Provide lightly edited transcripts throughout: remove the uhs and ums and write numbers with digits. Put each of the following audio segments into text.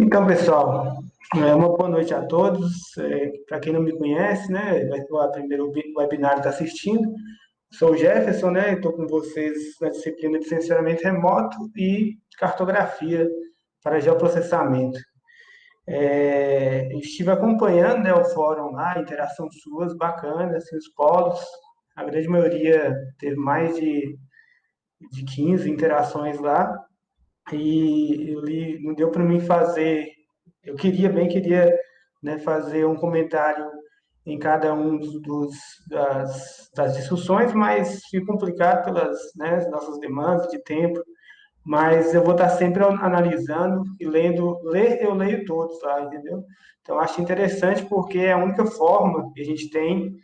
Então, pessoal, uma boa noite a todos. Para quem não me conhece, né, vai ser o primeiro webinar que está assistindo. Sou o Jefferson, né, estou com vocês na disciplina de sensoramento remoto e cartografia para geoprocessamento. Estive acompanhando, né, o fórum lá, interação suas, bacana, assim, os polos. A grande maioria teve mais de 15 interações lá. E não deu para mim fazer. Eu queria, né, fazer um comentário em cada um das discussões, mas fica complicado pelas, né, nossas demandas de tempo. Mas eu vou estar sempre analisando e lendo, eu leio todos lá, entendeu? Então, acho interessante porque é a única forma que a gente tem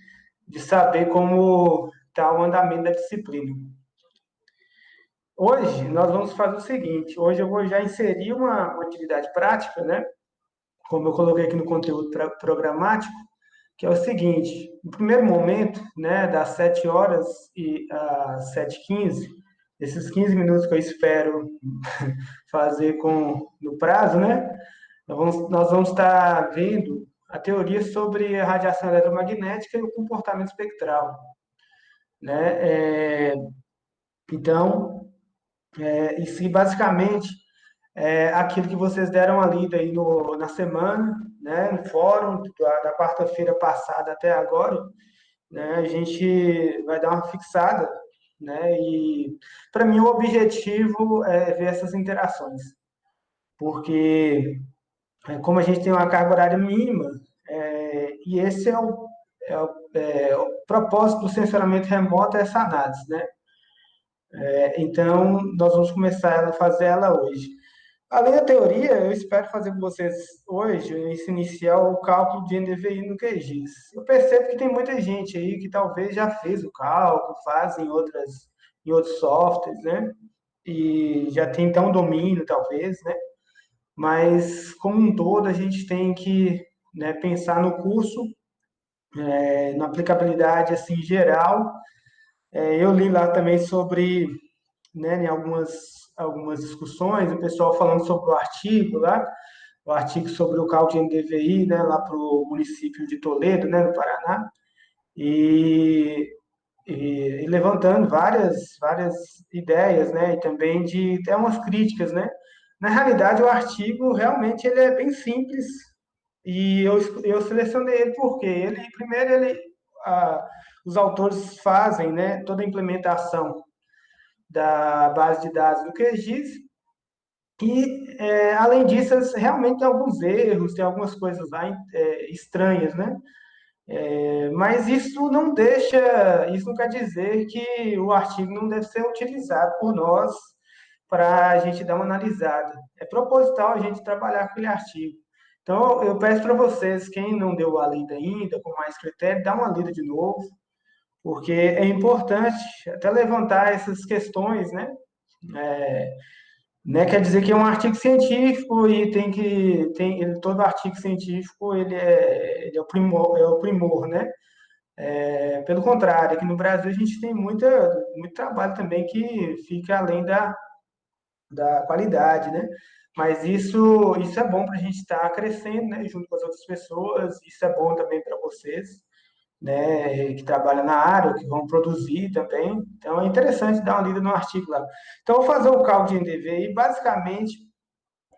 de saber como está o andamento da disciplina. Hoje, nós vamos fazer o seguinte: hoje eu vou já inserir uma atividade prática, né? Como eu coloquei aqui no conteúdo programático, que é o seguinte: no primeiro momento, né, das 7 horas e às 7h15, esses 15 minutos que eu espero fazer no prazo, né, nós vamos estar vendo a teoria sobre a radiação eletromagnética e o comportamento espectral, né? Então, isso basicamente aquilo que vocês deram a lida aí na semana, né, no fórum, da quarta-feira passada até agora, né, a gente vai dar uma fixada, né, e para mim o objetivo é ver essas interações, porque como a gente tem uma carga horária mínima, e esse é o propósito do sensoramento remoto, é essa análise, né? Então, nós vamos começar a fazer ela hoje. Além da teoria, eu espero fazer com vocês hoje, esse inicial, o cálculo de NDVI no QGIS. Eu percebo que tem muita gente aí que talvez já fez o cálculo, faz em outros softwares, né? E já tem então um domínio, talvez, né? Mas, como um todo, a gente tem que, né, pensar no curso, na aplicabilidade, assim, geral. Eu li lá também sobre, né, em algumas discussões, o pessoal falando sobre o artigo lá, o artigo sobre o cálculo de NDVI, né, lá para o município de Toledo, né, no Paraná, e, e levantando várias ideias, né, e também de até umas críticas, né. Na realidade, o artigo realmente ele é bem simples e eu selecionei ele porque primeiro ah, os autores fazem, né, toda a implementação da base de dados do QGIS. E, além disso, realmente tem alguns erros, tem algumas coisas lá estranhas, né? Mas isso não quer dizer que o artigo não deve ser utilizado por nós para a gente dar uma analisada. É proposital a gente trabalhar com aquele artigo. Então, eu peço para vocês, quem não deu a lida ainda, com mais critério, dá uma lida de novo, porque é importante até levantar essas questões, né? Né, quer dizer que é um artigo científico e todo artigo científico ele é o primor, né? Pelo contrário, aqui no Brasil a gente tem muito trabalho também que fica além da qualidade, né? Mas isso é bom para a gente estar crescendo, né? Junto com as outras pessoas, isso é bom também para vocês, né, que trabalham na área, que vão produzir também. Então, é interessante dar uma lida no artigo lá. Então, eu vou fazer o cálculo de NDVI, basicamente,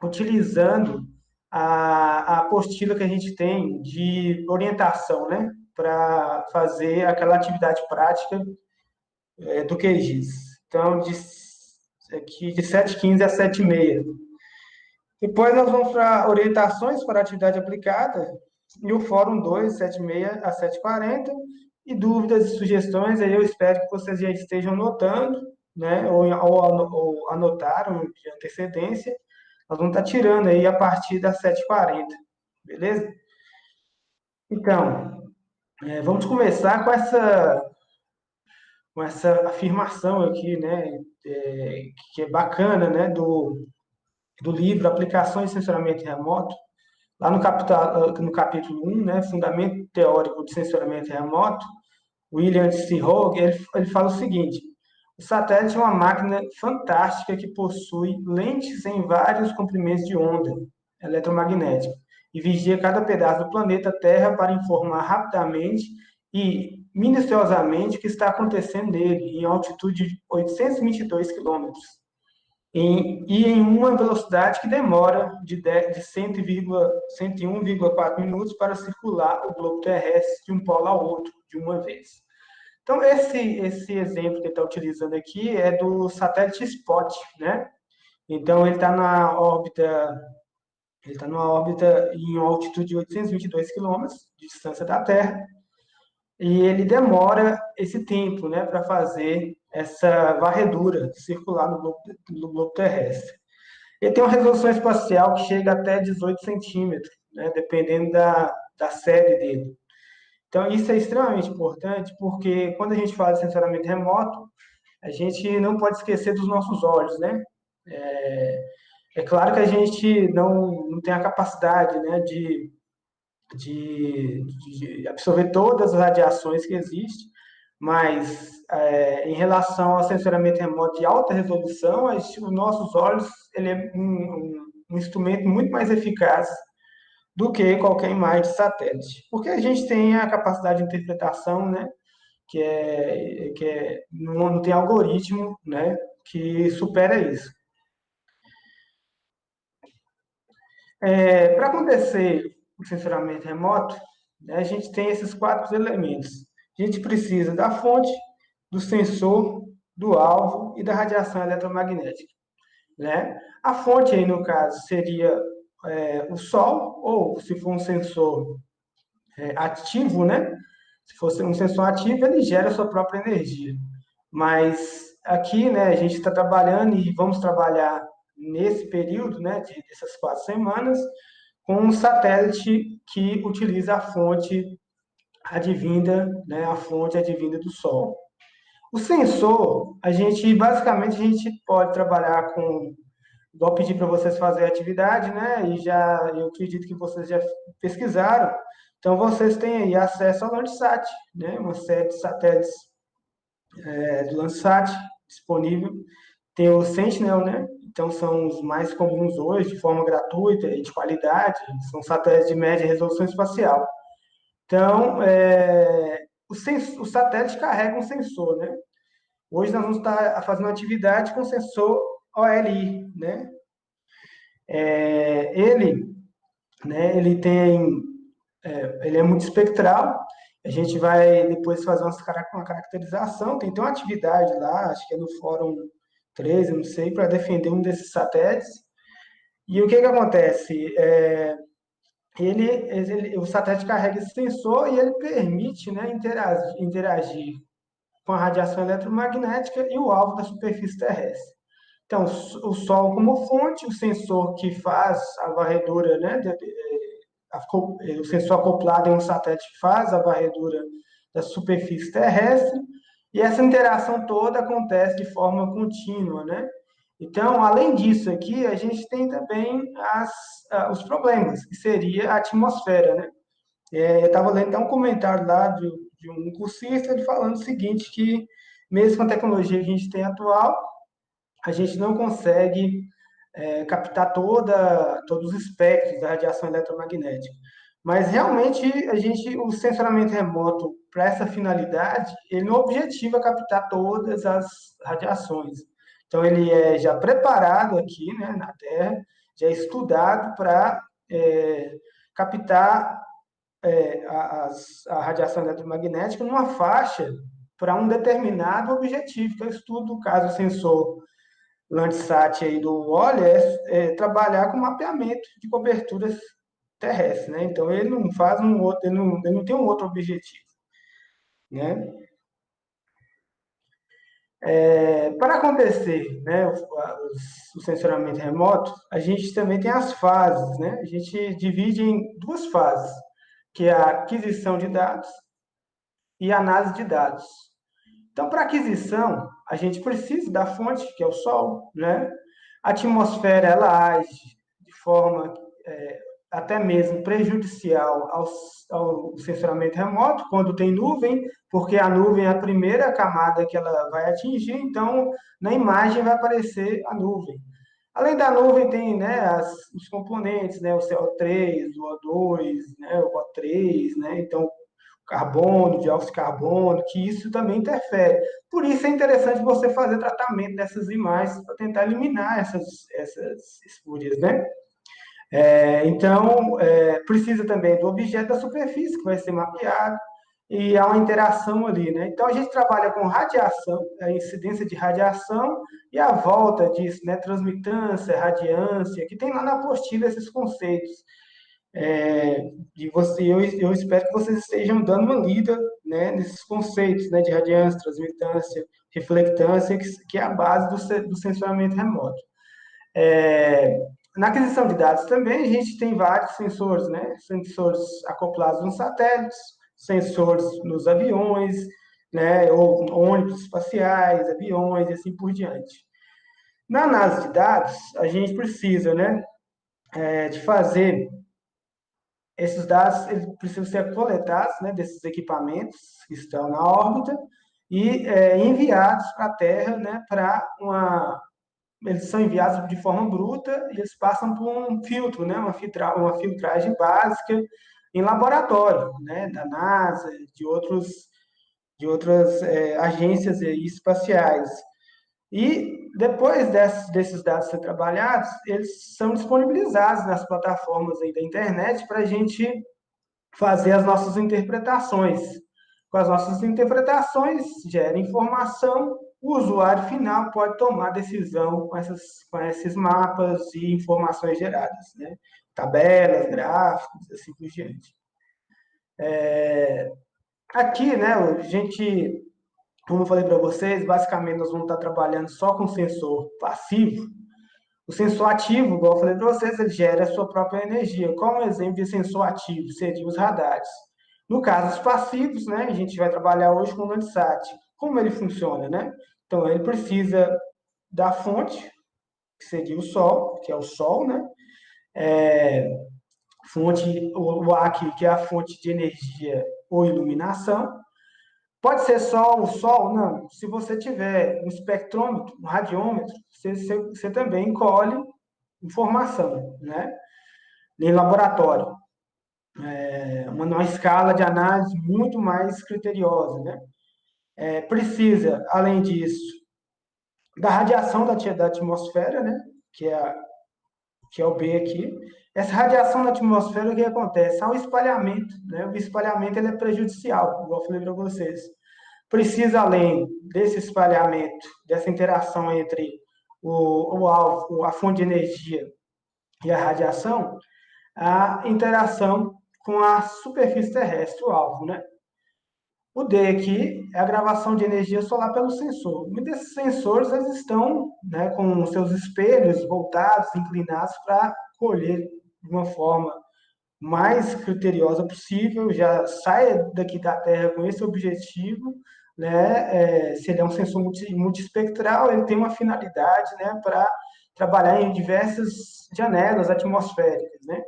utilizando a apostila que a gente tem de orientação, né, para fazer aquela atividade prática do QGIS. Então, aqui de 7h15 a 7h30. Depois nós vamos para orientações para atividade aplicada e o Fórum 2, 7h30 a 7h40. E dúvidas e sugestões, aí eu espero que vocês já estejam anotando, né, ou anotaram de antecedência. Nós vamos estar tirando aí a partir das 7h40, beleza? Então, vamos começar com essa afirmação aqui, né, que é bacana, né, do livro Aplicações de Sensoramento Remoto, lá no capítulo 1, né, Fundamento Teórico de Sensoramento Remoto, William C. Hogue, ele fala o seguinte: o satélite é uma máquina fantástica que possui lentes em vários comprimentos de onda. eletromagnética e vigia cada pedaço do planeta Terra para informar rapidamente e minuciosamente o que está acontecendo nele, em altitude de 822 quilômetros, e em uma velocidade que demora de 101,4 minutos para circular o globo terrestre de um polo ao outro de uma vez. Então, esse exemplo que ele está utilizando aqui é do satélite Spot, né? Então, ele está numa órbita em uma altitude de 822 quilômetros de distância da Terra, e ele demora esse tempo, né, para fazer essa varredura circular no globo terrestre. Ele tem uma resolução espacial que chega até 18 centímetros, né, dependendo da série dele. Então, isso é extremamente importante, porque quando a gente fala de sensoramento remoto, a gente não pode esquecer dos nossos olhos, né? É claro que a gente não tem a capacidade, né, de absorver todas as radiações que existem, mas em relação ao sensoramento remoto de alta resolução, os nossos olhos ele é um instrumento muito mais eficaz do que qualquer imagem de satélite, porque a gente tem a capacidade de interpretação, né, não tem algoritmo, né, que supera isso. Para acontecer o censuramento remoto, né, a gente tem esses quatro elementos. A gente precisa da fonte, do sensor, do alvo e da radiação eletromagnética, né? A fonte aí, no caso, seria o Sol, ou se for um sensor ativo, né? Se fosse um sensor ativo, ele gera a sua própria energia. Mas aqui, né, a gente está trabalhando e vamos trabalhar nesse período, né, dessas 4 semanas, com um satélite que utiliza a fonte advinda, né, a fonte advinda do Sol. O sensor, basicamente, a gente pode trabalhar com, igual pedir para vocês fazerem a atividade, né, eu acredito que vocês já pesquisaram, então vocês têm aí acesso ao Landsat, né, uma série de satélites do Landsat disponível, tem o Sentinel, né, então são os mais comuns hoje, de forma gratuita e de qualidade, são satélites de média resolução espacial. Então, o satélite carrega um sensor, né? Hoje nós vamos estar fazendo uma atividade com sensor OLI, né? Ele, né, ele é muito espectral, a gente vai depois fazer uma caracterização, tem uma atividade lá, acho que é no Fórum 13, não sei, para defender um desses satélites. E o que acontece? O satélite carrega esse sensor e ele permite, né, interagir com a radiação eletromagnética e o alvo da superfície terrestre. Então, o Sol como fonte, o sensor que faz a varredura, né, o sensor acoplado em um satélite que faz a varredura da superfície terrestre, e essa interação toda acontece de forma contínua, né? Então, além disso aqui, a gente tem também os problemas, que seria a atmosfera, né? Eu estava lendo até um comentário lá de um cursista, ele falando o seguinte, que mesmo com a tecnologia que a gente tem atual, a gente não consegue captar todos os espectros da radiação eletromagnética. Mas realmente o sensoramento remoto para essa finalidade, ele não objetiva captar todas as radiações. Então ele é já preparado aqui, né, na Terra, já é estudado para captar a radiação eletromagnética numa faixa para um determinado objetivo, que é o estudo do caso sensor Landsat aí do OLE trabalhar com mapeamento de coberturas terrestres, né? Então ele não faz um outro, ele não tem um outro objetivo, né? Para acontecer, né, o sensoramento remoto, a gente também tem as fases, né? A gente divide em duas fases, que é a aquisição de dados e a análise de dados. Então, para aquisição, a gente precisa da fonte, que é o Sol, né? A atmosfera, ela age de forma até mesmo prejudicial ao sensoramento remoto, quando tem nuvem, porque a nuvem é a primeira camada que ela vai atingir, então na imagem vai aparecer a nuvem. Além da nuvem, tem, né, os componentes, né, o CO3, o O2, né, o O3, né, então, carbono, dióxido de carbono, que isso também interfere. Por isso é interessante você fazer tratamento dessas imagens para tentar eliminar essas espúrias, né? Então, precisa também do objeto da superfície, que vai ser mapeado, e há uma interação ali, né? Então, a gente trabalha com radiação, a incidência de radiação e a volta disso, né? Transmitância, radiância, que tem lá na apostila esses conceitos. Eu espero que vocês estejam dando uma lida, né, nesses conceitos, né, de radiância, transmitância, reflectância, que é a base do sensoramento remoto. É, Na aquisição de dados também, a gente tem vários sensores, né? Sensores acoplados nos satélites, sensores nos aviões, né? Ou ônibus espaciais, aviões e assim por diante. Na análise de dados, a gente precisa, né, de fazer esses dados, eles precisam ser coletados, né, desses equipamentos que estão na órbita e enviados para a Terra, né, para eles são enviados de forma bruta e eles passam por um filtro, né, uma filtragem básica em laboratório, né, da NASA, de outras agências espaciais. E depois desses dados ser trabalhados, eles são disponibilizados nas plataformas aí da internet para a gente fazer as nossas interpretações. Com as nossas interpretações, gera informação, o usuário final pode tomar decisão com esses mapas e informações geradas, né? Tabelas, gráficos, assim por diante. Aqui, né, a gente, como eu falei para vocês, basicamente nós vamos estar trabalhando só com sensor passivo. O sensor ativo, igual eu falei para vocês, ele gera a sua própria energia. Como exemplo de sensor ativo seriam os radares. No caso dos passivos, né, a gente vai trabalhar hoje com o Landsat. Como ele funciona, né? Então, ele precisa da fonte, que seria o Sol, que é o Sol, né? Fonte, o aqui, que é a fonte de energia ou iluminação. Pode ser só o Sol? Não. Se você tiver um espectrômetro, um radiômetro, você também colhe informação, né? Em laboratório. Uma escala de análise muito mais criteriosa, né? Precisa, além disso, da radiação da atmosfera, né? Que é, que é o B aqui. Essa radiação da atmosfera, o que acontece? Há um espalhamento, né? O espalhamento ele é prejudicial, igual eu falei para vocês. Precisa, além desse espalhamento, dessa interação entre o alvo, a fonte de energia e a radiação, a interação com a superfície terrestre, o alvo, né? O D aqui é a gravação de energia solar pelo sensor. Muitos desses sensores eles estão, né, com seus espelhos voltados, inclinados para colher de uma forma mais criteriosa possível, já sai daqui da Terra com esse objetivo, né? Se ele é um sensor multiespectral, ele tem uma finalidade, né, para trabalhar em diversas janelas atmosféricas, né?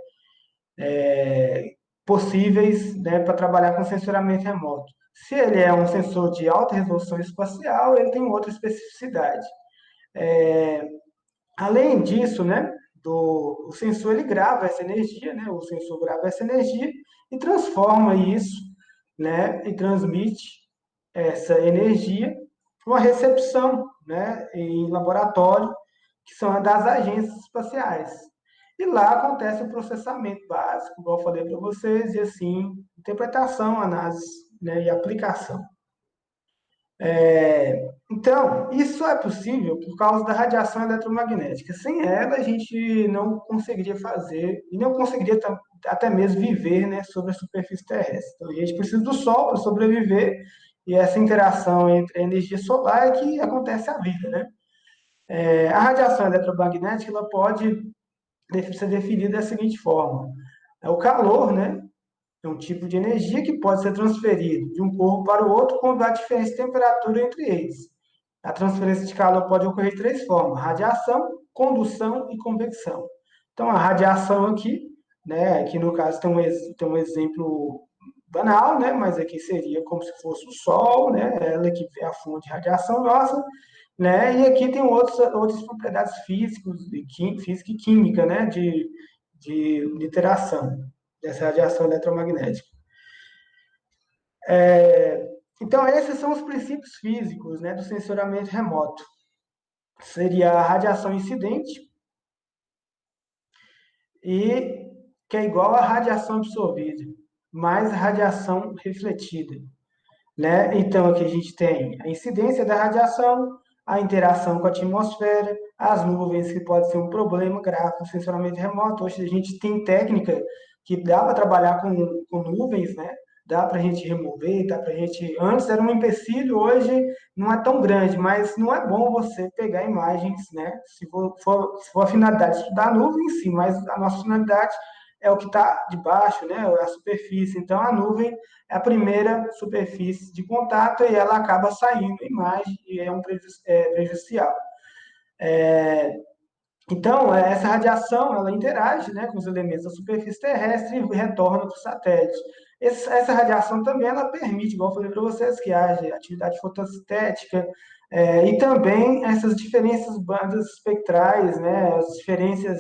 Possíveis, né, para trabalhar com sensoramento remoto. Se ele é um sensor de alta resolução espacial, ele tem outra especificidade. Além disso, né, o sensor ele grava essa energia, né, o sensor grava essa energia e transforma isso, né, e transmite essa energia para uma recepção, né, em laboratório, que são das agências espaciais. E lá acontece o processamento básico, igual eu falei para vocês, e assim, interpretação, análise, né, e aplicação. Então, isso é possível por causa da radiação eletromagnética. Sem ela, a gente não conseguiria fazer, e não conseguiria até mesmo viver, né, sobre a superfície terrestre. Então, a gente precisa do Sol para sobreviver, e essa interação entre a energia solar é que acontece a vida, né? A radiação eletromagnética ela pode ser definida da seguinte forma: é o calor, né? É um tipo de energia que pode ser transferido de um corpo para o outro quando há diferença de temperatura entre eles. A transferência de calor pode ocorrer de três formas: radiação, condução e convecção. Então, a radiação aqui, né, aqui no caso tem um exemplo banal, né, mas aqui seria como se fosse o Sol, né, ela que é a fonte de radiação nossa, né? E aqui tem outras propriedades físicas, física e química, né? De interação dessa radiação eletromagnética. Então, esses são os princípios físicos, né, do sensoramento remoto. Seria a radiação incidente, e que é igual à radiação absorvida, mais a radiação refletida, né? Então, aqui a gente tem a incidência da radiação, a interação com a atmosfera, as nuvens, que pode ser um problema grave no sensoramento remoto. Hoje a gente tem técnica que dá para trabalhar com nuvens, né? Dá para a gente remover, dá para a gente. Antes era um empecilho, hoje não é tão grande, mas não é bom você pegar imagens, né? Se for a finalidade de estudar a nuvem em si, mas a nossa finalidade é o que está debaixo, né? A superfície. Então a nuvem é a primeira superfície de contato e ela acaba saindo a imagem e é prejudicial. Então, essa radiação, ela interage, né, com os elementos da superfície terrestre e retorna para o satélite. Essa radiação também, ela permite, igual eu falei para vocês, que haja atividade fotossintética, e também essas diferenças bandas espectrais, né, as diferenças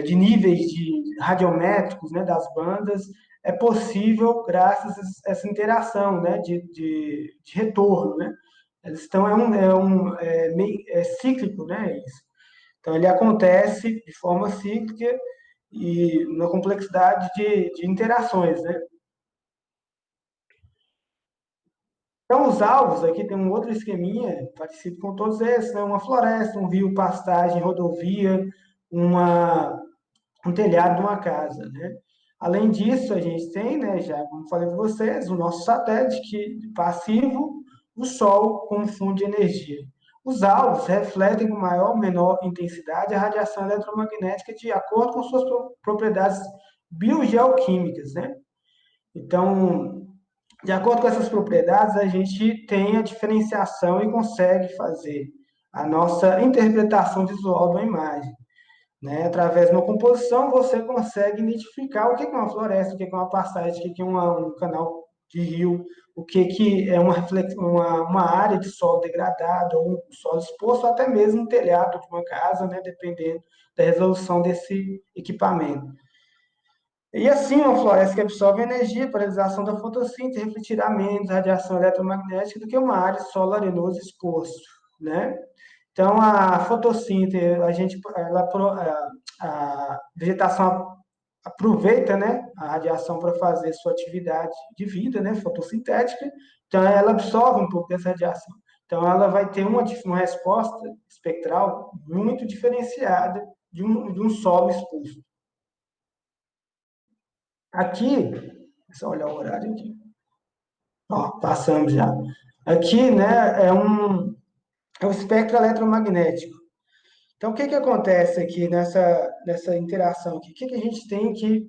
de níveis de radiométricos, né, das bandas, é possível graças a essa interação, né, de retorno, né. Eles estão, meio cíclico, né, isso. Então, ele acontece de forma cíclica e na complexidade de interações, né? Então, os alvos, aqui tem um outro esqueminha, parecido com todos esses, né? Uma floresta, um rio, pastagem, rodovia, uma, um telhado de uma casa, né? Além disso, a gente tem, né, já como falei para vocês, o nosso satélite passivo, o Sol como fonte de energia. Os alvos refletem com maior ou menor intensidade a radiação eletromagnética de acordo com suas propriedades biogeoquímicas, né? Então, de acordo com essas propriedades, a gente tem a diferenciação e consegue fazer a nossa interpretação visual de uma imagem, né? Através de uma composição, você consegue identificar o que é uma floresta, o que é uma pastagem, o que é um canal de rio, o que é uma área de solo degradado, ou um solo exposto, ou até mesmo um telhado de uma casa, né? Dependendo da resolução desse equipamento. E assim, uma floresta que absorve energia para a realização da fotossíntese refletirá menos radiação eletromagnética do que uma área de solo arenoso exposto, né? Então, a fotossíntese, a vegetação aproveita, né, a radiação para fazer sua atividade de vida, né, fotossintética, então ela absorve um pouco dessa radiação. Então, ela vai ter uma resposta espectral muito diferenciada de um solo exposto. Aqui, só olhar o horário aqui. Ó, passamos já. Aqui, né, é um espectro eletromagnético. Então, o que acontece aqui nessa interação aqui? O que a gente tem que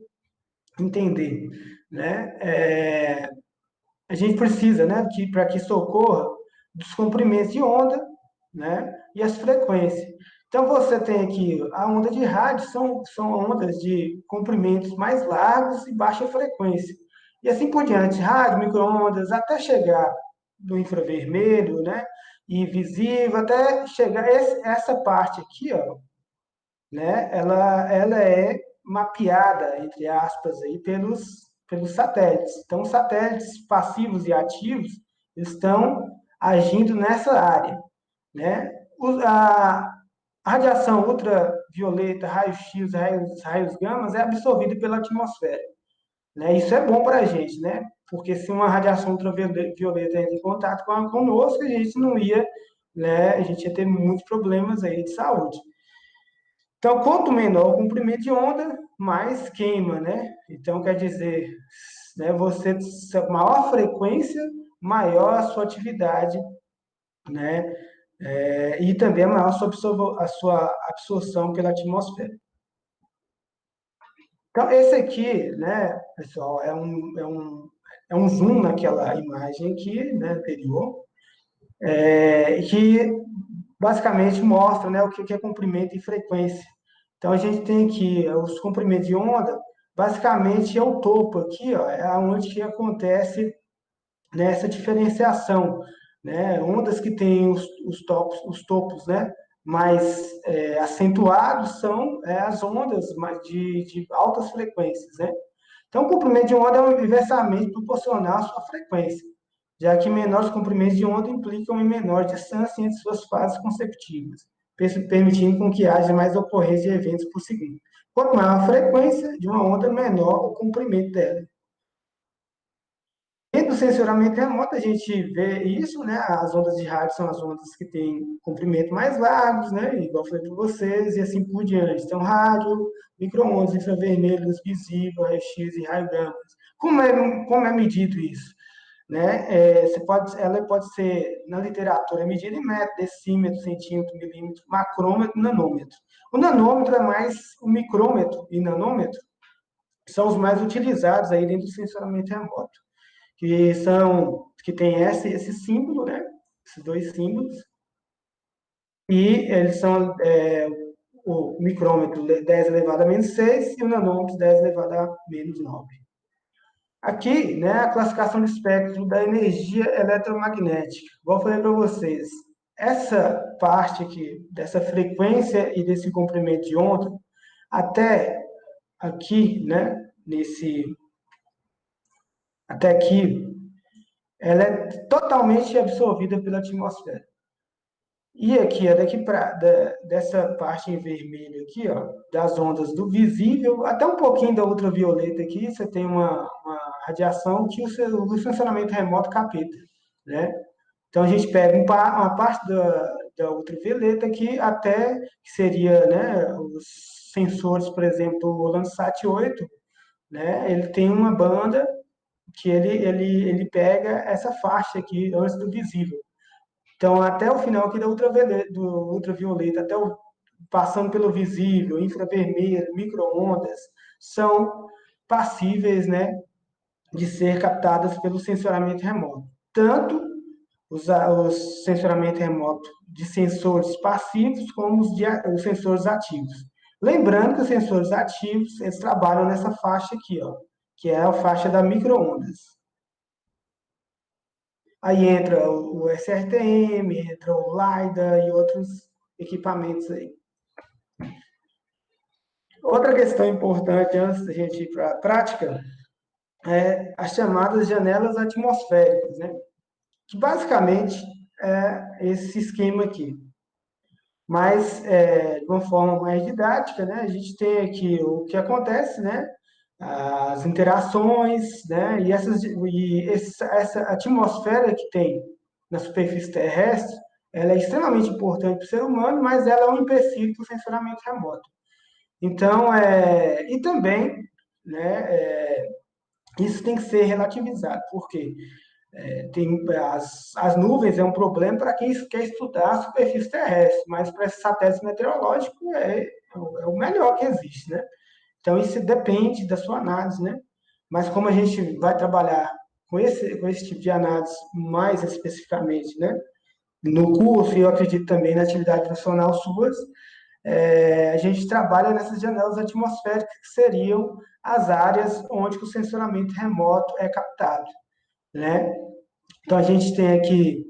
entender, né? A gente precisa, né, que para que isso ocorra, dos comprimentos de onda, né, e as frequências. Então, você tem aqui a onda de rádio, são ondas de comprimentos mais largos e baixa frequência. E assim por diante, rádio, micro-ondas, até chegar no infravermelho, né, e visível, até chegar essa parte aqui, ó, né, ela é mapeada, entre aspas, aí, pelos satélites. Então, os satélites passivos e ativos estão agindo nessa área, né? A radiação ultravioleta, raios-x, raios gamas é absorvida pela atmosfera, né? Isso é bom para a gente, né? Porque se uma radiação ultravioleta entra em contato conosco, a gente não ia, né? A gente ia ter muitos problemas aí de saúde. Então, quanto menor o comprimento de onda, mais queima, né? Então, quer dizer, né, maior frequência, maior a sua atividade, né? E também maior a sua absorção pela atmosfera. Então, esse aqui, né, pessoal, é um zoom naquela imagem aqui, né, anterior, que basicamente mostra, né, o que é comprimento e frequência. Então, a gente tem aqui os comprimentos de onda, basicamente é o topo aqui, ó, é onde que acontece nessa diferenciação. né? Ondas que têm os topos, né? Mais acentuados são as ondas de altas frequências, né? Então, o comprimento de onda é inversamente proporcional à sua frequência, já que menores comprimentos de onda implicam em menor distância entre suas fases consecutivas, permitindo com que haja mais ocorrência de eventos por segundo. Quanto maior a frequência de uma onda, menor o comprimento dela. Dentro do sensoramento remoto, a gente vê isso, né? As ondas de rádio são as ondas que têm comprimento mais largos, né? Igual eu falei para vocês, e assim por diante. Então, rádio, micro-ondas, infravermelhos, visível, raio-x e raio-gama. Como é medido isso? Né? Ela pode ser, na literatura, medida em metro, decímetro, centímetro, milímetro, macrômetro, nanômetro. O nanômetro é mais o micrômetro e nanômetro são os mais utilizados aí dentro do sensoramento remoto, que tem esse símbolo, né? Esses dois símbolos, e eles são o micrômetro 10 elevado a menos 6 e o nanômetro 10 elevado a menos 9. Aqui, né, a classificação de espectro da energia eletromagnética. Igual eu falei para vocês, essa parte aqui, dessa frequência e desse comprimento de onda, até aqui, né, até aqui, ela é totalmente absorvida pela atmosfera. E aqui, dessa parte em vermelho aqui, ó, das ondas do visível, até um pouquinho da ultravioleta aqui, você tem uma radiação que o funcionamento remoto capta, né? Então, a gente pega uma parte da ultravioleta aqui, até que seria, né, os sensores, por exemplo, o Landsat 8, né, ele tem uma banda que ele pega essa faixa aqui antes do visível. Então, até o final aqui do ultravioleta, passando pelo visível, infravermelho, micro-ondas, são passíveis, né, de ser captadas pelo sensoramento remoto. Tanto os sensoramento remoto de sensores passivos como os sensores ativos. Lembrando que os sensores ativos, eles trabalham nessa faixa aqui, ó, que é a faixa da micro-ondas. Aí entra o SRTM, entra o LiDAR e outros equipamentos aí. Outra questão importante antes da gente ir para a prática é as chamadas janelas atmosféricas, né? Que basicamente é esse esquema aqui. Mas, de uma forma mais didática, né? A gente tem aqui o que acontece, né? As interações, né? Essa atmosfera que tem na superfície terrestre, ela é extremamente importante para o ser humano, mas ela é um empecilho para o sensoramento remoto. Então, e também, né, isso tem que ser relativizado, porque as nuvens é um problema para quem quer estudar a superfície terrestre, mas para esse satélite meteorológico é o melhor que existe, né? Então, isso depende da sua análise, né? Mas como a gente vai trabalhar com esse tipo de análise mais especificamente, né? No curso, e eu acredito também na atividade profissional suas, a gente trabalha nessas janelas atmosféricas que seriam as áreas onde o sensoramento remoto é captado, né? Então, a gente tem aqui,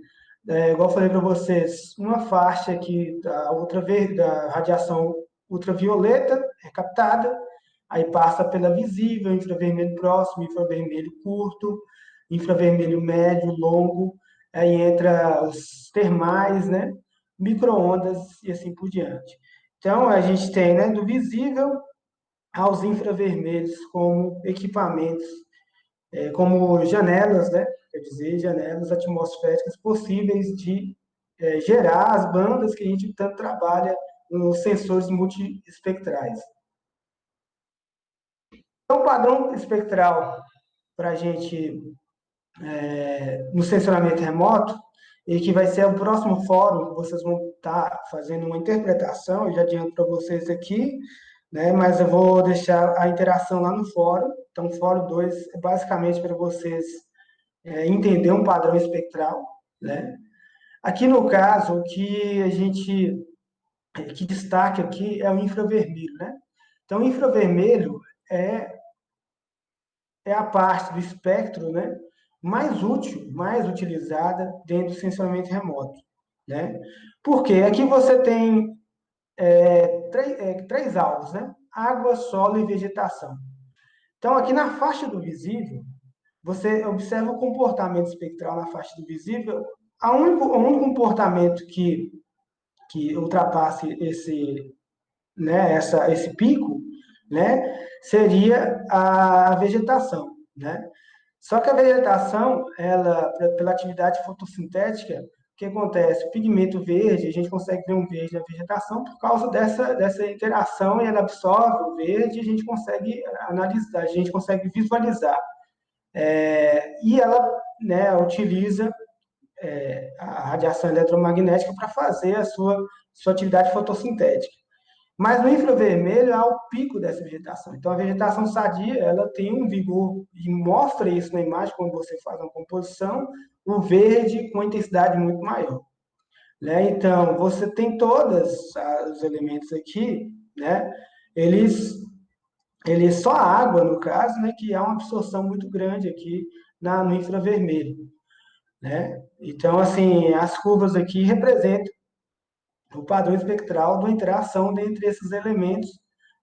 igual eu falei para vocês, uma faixa aqui da radiação ultravioleta é captada, aí passa pela visível, infravermelho próximo, infravermelho curto, infravermelho médio, longo, aí entra os termais, né? Micro-ondas e assim por diante. Então, a gente tem, né, do visível aos infravermelhos como equipamentos, como janelas, né? Quer dizer, janelas atmosféricas possíveis de gerar as bandas que a gente tanto trabalha nos sensores multiespectrais. Então, o padrão espectral para a gente, no sensoramento remoto, e que vai ser o próximo fórum, vocês vão estar fazendo uma interpretação, eu já adianto para vocês aqui, né, mas eu vou deixar a interação lá no fórum. Então, o fórum 2 é basicamente para vocês entender um padrão espectral, né? Aqui no caso, o que a gente que destaca aqui é o infravermelho, né? Então, o infravermelho é a parte do espectro, né? mais útil, mais utilizada dentro do sensoramento remoto, né? Porque aqui você tem três alvos, né? Água, solo e vegetação. Então, aqui na faixa do visível, você observa o comportamento espectral na faixa do visível. O único comportamento que ultrapasse esse pico, né, seria a vegetação, né? Só que a vegetação, ela, pela atividade fotossintética, o que acontece? O pigmento verde, a gente consegue ver um verde na vegetação por causa dessa interação, e ela absorve o verde e a gente consegue analisar, a gente consegue visualizar. E ela, né, utiliza a radiação eletromagnética para fazer a sua atividade fotossintética. Mas no infravermelho há o pico dessa vegetação. Então, a vegetação sadia, ela tem um vigor, e mostra isso na imagem, quando você faz uma composição, o verde com uma intensidade muito maior. Né? Então, você tem todos os elementos aqui, né? eles, eles só a água, no caso, né, que há uma absorção muito grande aqui no infravermelho. Né? Então, assim, as curvas aqui representam o padrão espectral da interação entre esses elementos,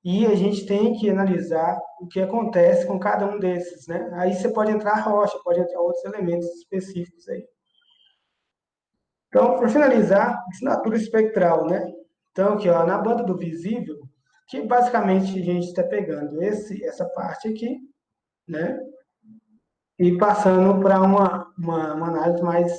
e a gente tem que analisar o que acontece com cada um desses, né? Aí você pode entrar rocha, pode entrar outros elementos específicos aí. Então, para finalizar, assinatura espectral, né? Então, aqui, ó, na banda do visível, que basicamente a gente está pegando essa parte aqui, né? E passando para uma análise mais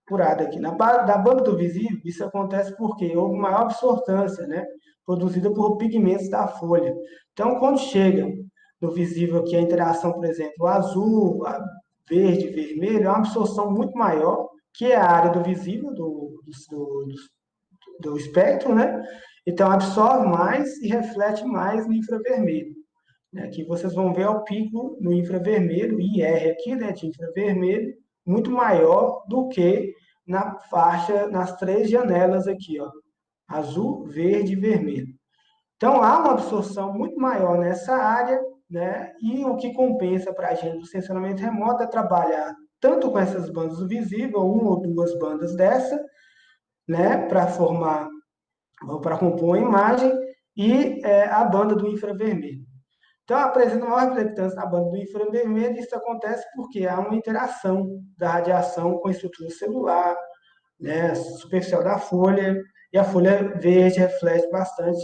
apurada aqui. Da banda do visível, isso acontece porque houve maior absortância, né, produzida por pigmentos da folha. Então, quando chega no visível aqui a interação, por exemplo, azul, verde, vermelho, é uma absorção muito maior, que é a área do visível, do espectro, né? Então, absorve mais e reflete mais no infravermelho. Aqui vocês vão ver o pico no infravermelho, IR aqui, né, de infravermelho, muito maior do que na faixa, nas três janelas aqui, ó, azul, verde e vermelho. Então, há uma absorção muito maior nessa área, né, e o que compensa para a gente do sensoramento remoto é trabalhar tanto com essas bandas do visível, uma ou duas bandas dessa, né, para formar, para compor a imagem, e a banda do infravermelho. Então, apresenta maior reflectância na banda do infravermelho, e isso acontece porque há uma interação da radiação com a estrutura celular, né, superficial da folha, e a folha verde reflete bastante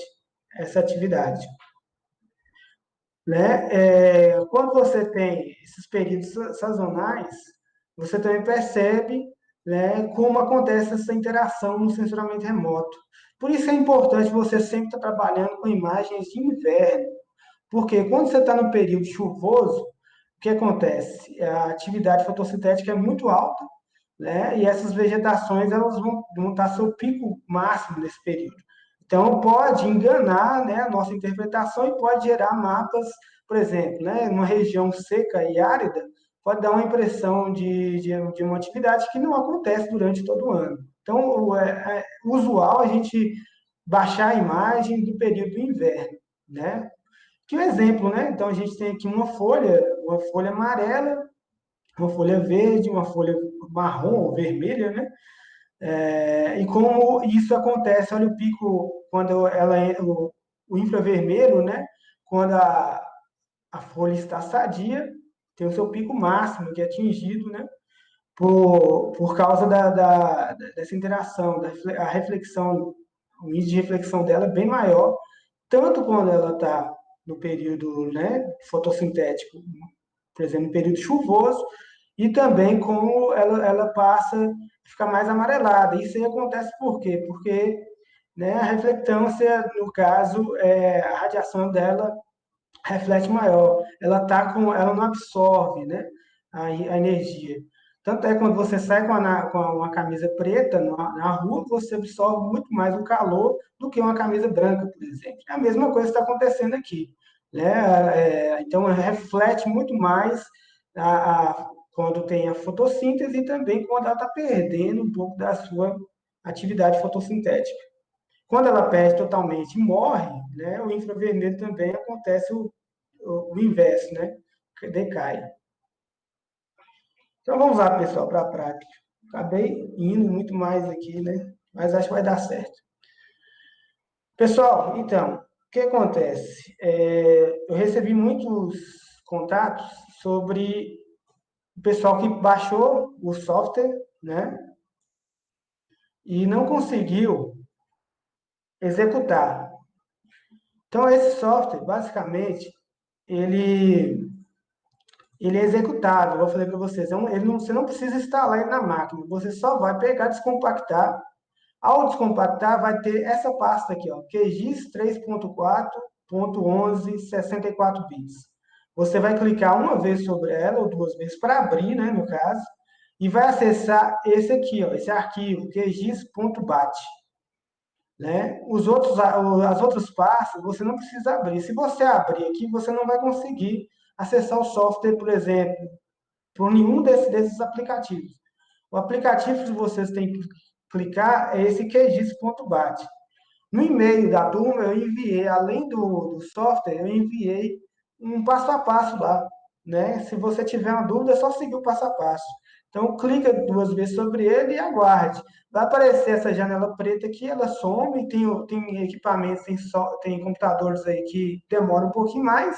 essa atividade. Né? Quando você tem esses períodos sazonais, você também percebe, né, como acontece essa interação no sensoramento remoto. Por isso é importante você sempre estar trabalhando com imagens de inverno, porque quando você está no período chuvoso, o que acontece? A atividade fotossintética é muito alta, né? E essas vegetações elas vão estar seu pico máximo nesse período. Então pode enganar, né, a nossa interpretação e pode gerar mapas, por exemplo, né, numa região seca e árida, pode dar uma impressão de uma atividade que não acontece durante todo o ano. Então é usual a gente baixar a imagem do período do inverno, né? Que um exemplo, né? Então a gente tem aqui uma folha amarela, uma folha verde, uma folha marrom ou vermelha, né? E como isso acontece, olha o pico quando o infravermelho, né? Quando a folha está sadia, tem o seu pico máximo que é atingido, né? Por causa dessa interação, a reflexão, o índice de reflexão dela é bem maior, tanto quando ela está no período, né, fotossintético, por exemplo, no período chuvoso, e também como ela passa a ficar mais amarelada. Isso aí acontece por quê? Porque, né, a reflectância, no caso, a radiação dela reflete maior. Ela não absorve, né, a energia. Tanto é que quando você sai com uma camisa preta na rua, você absorve muito mais o calor do que uma camisa branca, por exemplo. É a mesma coisa que está acontecendo aqui. Né? Então, reflete muito mais quando tem a fotossíntese e também quando ela está perdendo um pouco da sua atividade fotossintética. Quando ela perde totalmente e morre, né, o infravermelho também acontece o inverso, né? Decai. Então vamos lá, pessoal, para a prática. Acabei indo muito mais aqui, né? Mas acho que vai dar certo. Pessoal, então, o que acontece? Eu recebi muitos contatos sobre o pessoal que baixou o software, né? E não conseguiu executar. Então, esse software, basicamente, ele, ele é executável. Eu falei para vocês, você não precisa instalar ele na máquina. Você só vai pegar, descompactar. Ao descompactar, vai ter essa pasta aqui, ó, QGIS 3.4.11 64 bits. Você vai clicar uma vez sobre ela, ou duas vezes, para abrir, né, no caso, e vai acessar esse aqui, ó, esse arquivo, QGIS.bat. Né? As outras pastas você não precisa abrir. Se você abrir aqui, você não vai conseguir acessar o software, por exemplo, por nenhum desses aplicativos. O aplicativo que vocês têm que clicar é esse QGIS.bat. No e-mail da turma, eu enviei, além do software, eu enviei um passo a passo lá. Né? Se você tiver uma dúvida, é só seguir o passo a passo. Então, clica duas vezes sobre ele e aguarde. Vai aparecer essa janela preta aqui, ela some, tem equipamentos, tem computadores aí que demoram um pouquinho mais,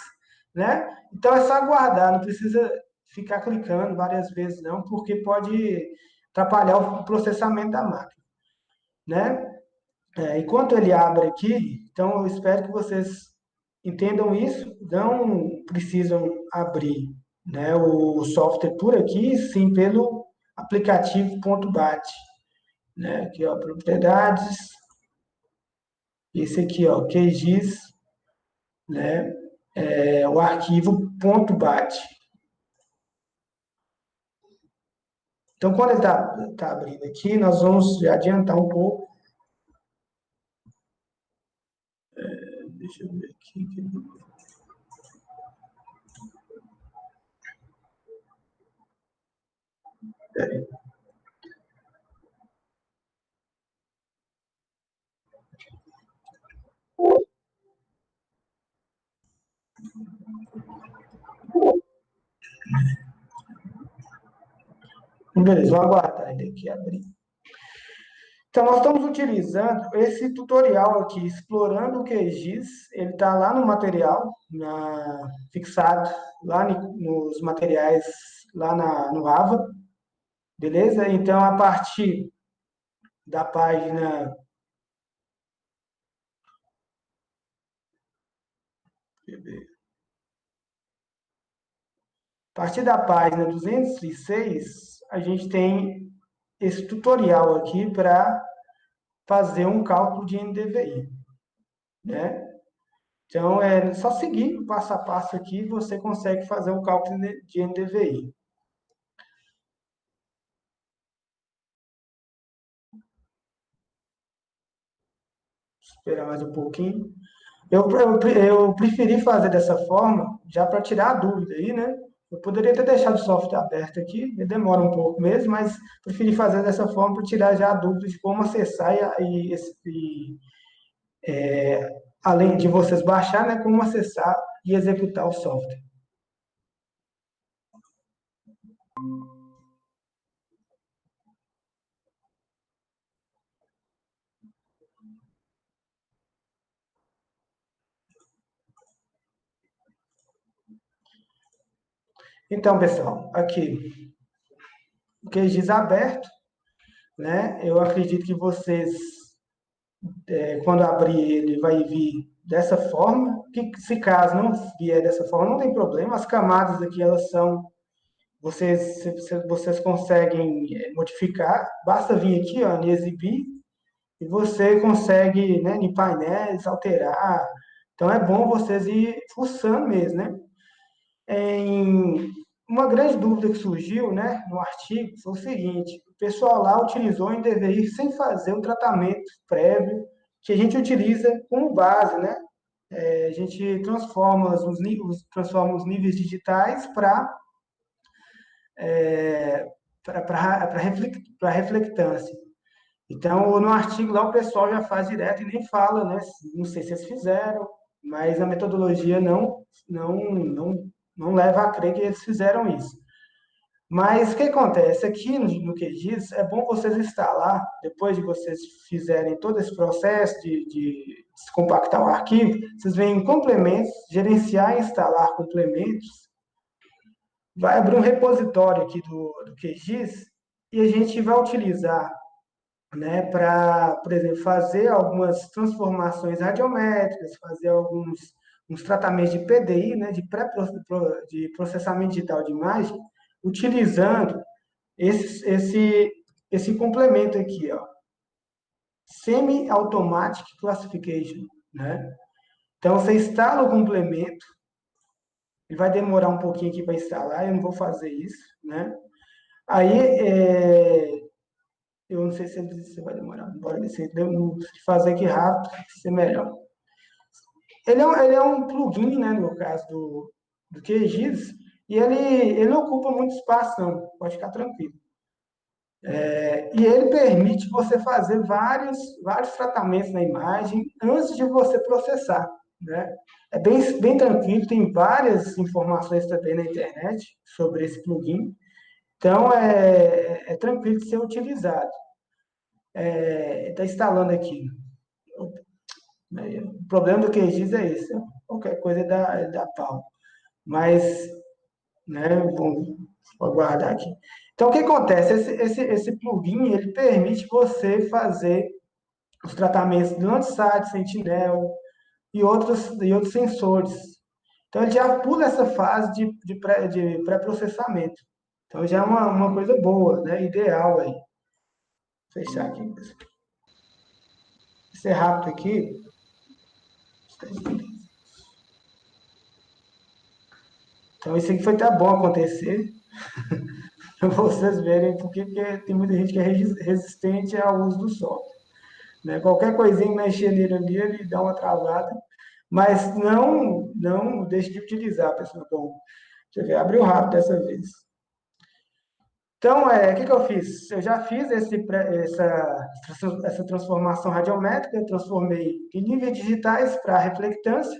né? Então, é só aguardar, não precisa ficar clicando várias vezes, não, porque pode atrapalhar o processamento da máquina, né? Enquanto ele abre aqui, então eu espero que vocês entendam isso, não precisam abrir, né, o software por aqui, sim pelo aplicativo .bat, né, aqui ó, propriedades, esse aqui ó, QGIS, né, o arquivo .bat. Então, quando ele tá abrindo aqui, nós vamos adiantar um pouco. Deixa eu ver aqui. Beleza, vou aguardar ele aqui abrir. Então, nós estamos utilizando esse tutorial aqui, explorando o QGIS. Ele está lá no material, fixado lá nos materiais, lá no AVA, beleza? Então, a partir da página. A partir da página 206, a gente tem esse tutorial aqui para fazer um cálculo de NDVI, né? Então, é só seguir o passo a passo aqui, você consegue fazer um cálculo de NDVI. Esperar mais um pouquinho. Eu preferi fazer dessa forma, já para tirar a dúvida aí, né? Eu poderia ter deixado o software aberto aqui, demora um pouco mesmo, mas preferi fazer dessa forma para tirar já a dúvida de como acessar além de vocês baixar, né? Como acessar e executar o software. Então, pessoal, aqui, o QGIS aberto, né? Eu acredito que vocês quando abrir ele, vai vir dessa forma. Que se caso não vier dessa forma, não tem problema. As camadas aqui, elas são, vocês conseguem modificar. Basta vir aqui, ó, em exibir, e você consegue, né, em painéis, alterar. Então é bom vocês ir fuçando mesmo, né? Em uma grande dúvida que surgiu, né, no artigo foi o seguinte: o pessoal lá utilizou o DVI sem fazer o tratamento prévio que a gente utiliza como base, né? A gente transforma os níveis digitais para reflectância. Então, no artigo lá o pessoal já faz direto e nem fala, né? Não sei se eles fizeram, mas a metodologia não leva a crer que eles fizeram isso. Mas o que acontece? Aqui no QGIS é bom vocês instalar, depois de vocês fizerem todo esse processo de descompactar o arquivo, vocês vêm em complementos, gerenciar e instalar complementos, vai abrir um repositório aqui do QGIS e a gente vai utilizar, né, para, por exemplo, fazer algumas transformações radiométricas, fazer alguns uns tratamentos de PDI, né, de processamento digital de imagem, utilizando esse complemento aqui, ó, Semi-Automatic Classification, né? Então, você instala o complemento, ele vai demorar um pouquinho aqui para instalar, eu não vou fazer isso, né? Aí, eu não sei se vai demorar, bora ver se fazer aqui rápido, ser melhor. Ele é um plugin, né, no caso do QGIS, e ele não ocupa muito espaço, não, pode ficar tranquilo. E ele permite você fazer vários tratamentos na imagem antes de você processar, né? É bem tranquilo, tem várias informações também na internet sobre esse plugin. Então, é tranquilo de ser utilizado. Está instalando aqui. O problema do QGIS é esse. Qualquer coisa dá pau. Mas, né, vou aguardar aqui. Então, o que acontece? Esse plugin, ele permite você fazer os tratamentos de Landsat, Sentinel e outros sensores. Então, ele já pula essa fase de pré-processamento. Então, já é uma coisa boa, né? Ideal aí. Vou fechar aqui. Isso é rápido aqui. Então, isso aqui foi até bom acontecer, para vocês verem porque tem muita gente que é resistente ao uso do software. Né? Qualquer coisinha mexer nele ali, ele dá uma travada, mas não deixe de utilizar, pessoal. Bom, deixa eu ver, abriu rápido dessa vez. Então, o que eu fiz? Eu já fiz essa transformação radiométrica, eu transformei em níveis digitais para reflectância.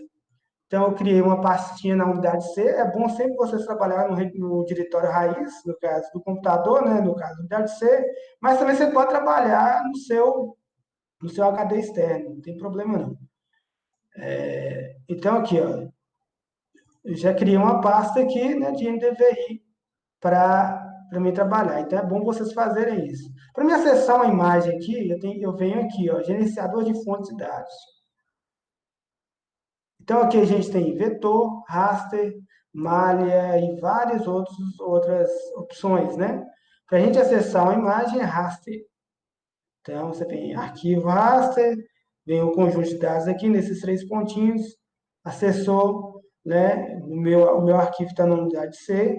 Então, eu criei uma pastinha na unidade C. É bom sempre vocês trabalhar no diretório raiz, no caso do computador, né, no caso da unidade C, mas também você pode trabalhar no seu HD externo, não tem problema não. Então, aqui, ó, eu já criei uma pasta aqui, né, de NDVI para mim trabalhar. Então, é bom vocês fazerem isso. Para mim acessar uma imagem aqui, eu venho aqui, ó, gerenciador de fontes de dados. Então, aqui a gente tem vetor, raster, malha e várias outras opções, né? Para a gente acessar uma imagem, é raster. Então, você tem arquivo raster, vem o conjunto de dados aqui nesses três pontinhos, acessou, né? O meu arquivo está na unidade C.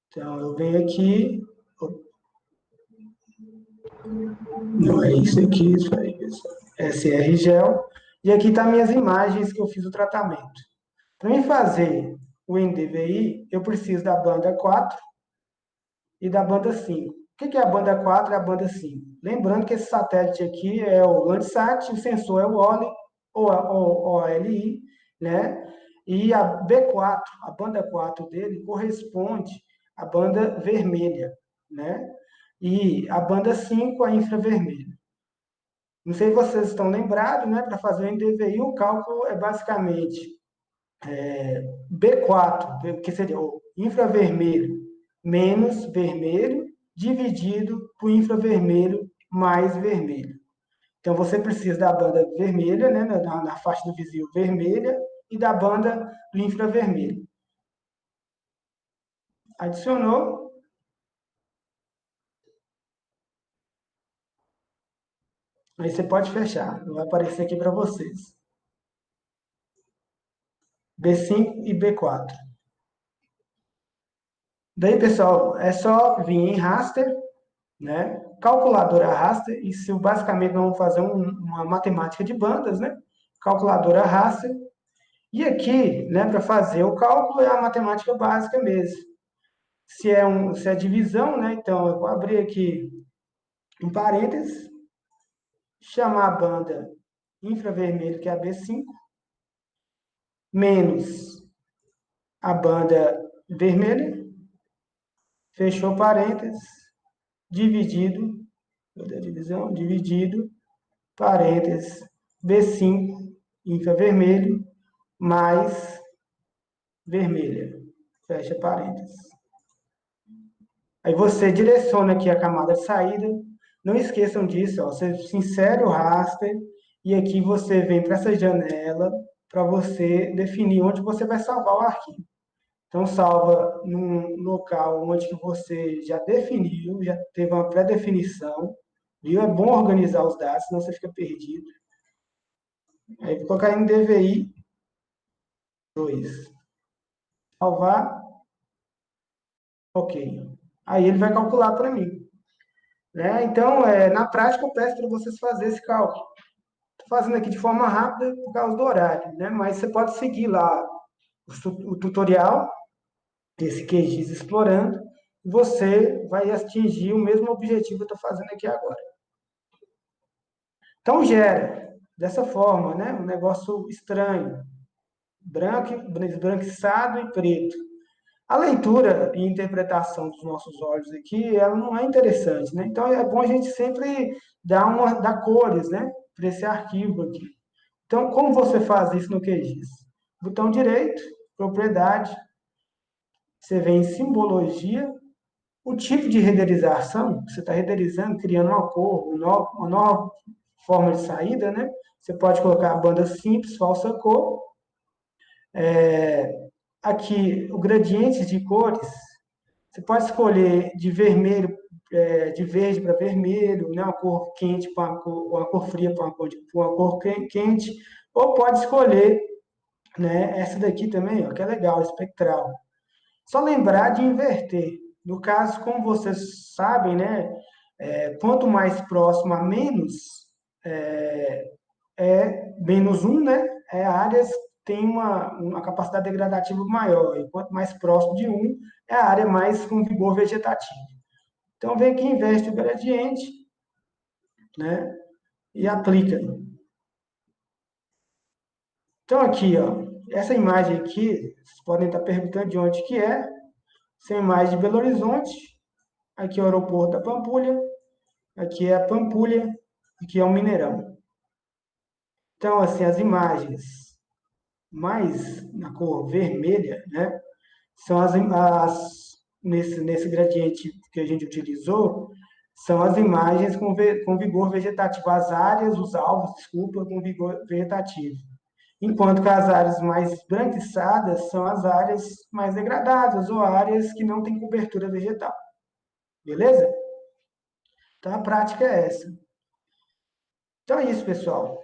Então, eu venho aqui, não é isso aqui, isso aí, SRGel, e aqui tá minhas imagens que eu fiz o tratamento. Para mim fazer o NDVI, eu preciso da banda 4 e da banda 5. O que é a banda 4 e a banda 5? Lembrando que esse satélite aqui é o Landsat, o sensor é o OLI, ou OLI, né? E a B4, a banda 4 dele, corresponde à banda vermelha, né? E a banda 5, a infravermelha. Não sei se vocês estão lembrados, né? Para fazer o NDVI, o cálculo é basicamente B4, que seria o infravermelho menos vermelho, dividido por infravermelho mais vermelho. Então, você precisa da banda vermelha, né, na faixa do visível vermelha, e da banda do infravermelho. Adicionou, aí você pode fechar. Vai aparecer aqui para vocês. B5 e B4. Daí, pessoal, é só vir em raster, né? Calculadora raster, isso basicamente nós vamos fazer uma matemática de bandas, né? Calculadora raster. E aqui, né, para fazer o cálculo é a matemática básica mesmo. Se é divisão, né? Então eu vou abrir aqui um parênteses, chamar a banda infravermelho, que é a B5, menos a banda vermelha, fechou parênteses, dividido, da divisão, dividido, parênteses, B5, infravermelho, mais vermelha, fecha parênteses. Aí você direciona aqui a camada de saída, não esqueçam disso, ó, você se insere o raster, e aqui você vem para essa janela, para você definir onde você vai salvar o arquivo. Então, salva num local onde que você já definiu, já teve uma pré-definição, viu? É bom organizar os dados, senão você fica perdido. Aí, vou colocar em DVI 2. Salvar, ok. Aí, ele vai calcular para mim. Né? Então, na prática, eu peço para vocês fazerem esse cálculo. Estou fazendo aqui de forma rápida por causa do horário, né? Mas você pode seguir lá o tutorial desse QGIS explorando, você vai atingir o mesmo objetivo que eu estou fazendo aqui agora. Então, gera dessa forma, né? Um negócio estranho, branco, esbranquiçado e preto. A leitura e interpretação dos nossos olhos aqui, ela não é interessante, né? Então, é bom a gente sempre dar cores, né? Para esse arquivo aqui. Então, como você faz isso no QGIS? Botão direito, propriedade, você vem em simbologia, o tipo de renderização, você está renderizando, criando uma cor, uma nova forma de saída, né? Você pode colocar a banda simples, falsa cor. Aqui, o gradiente de cores, você pode escolher de vermelho, de verde para vermelho, né? Uma cor quente para uma cor fria para uma cor quente, ou pode escolher, né? Essa daqui também, ó, que é legal, espectral. Só lembrar de inverter. No caso, como vocês sabem, né, quanto mais próximo a menos, menos um, né, áreas têm uma capacidade degradativa maior. E quanto mais próximo de um, é a área mais com vigor vegetativo. Então, vem aqui, inverte o gradiente, né, e aplica. Então, aqui, ó, essa imagem aqui, vocês podem estar perguntando de onde que é. Essa é a imagem de Belo Horizonte. Aqui é o aeroporto da Pampulha. Aqui é a Pampulha, aqui é o Mineirão. Então, assim, as imagens mais na cor vermelha, né, são nesse gradiente que a gente utilizou, são as imagens com vigor vegetativo, as áreas, os alvos, desculpa, com vigor vegetativo. Enquanto que as áreas mais esbranquiçadas são as áreas mais degradadas, ou áreas que não têm cobertura vegetal. Beleza? Então, a prática é essa. Então é isso, pessoal.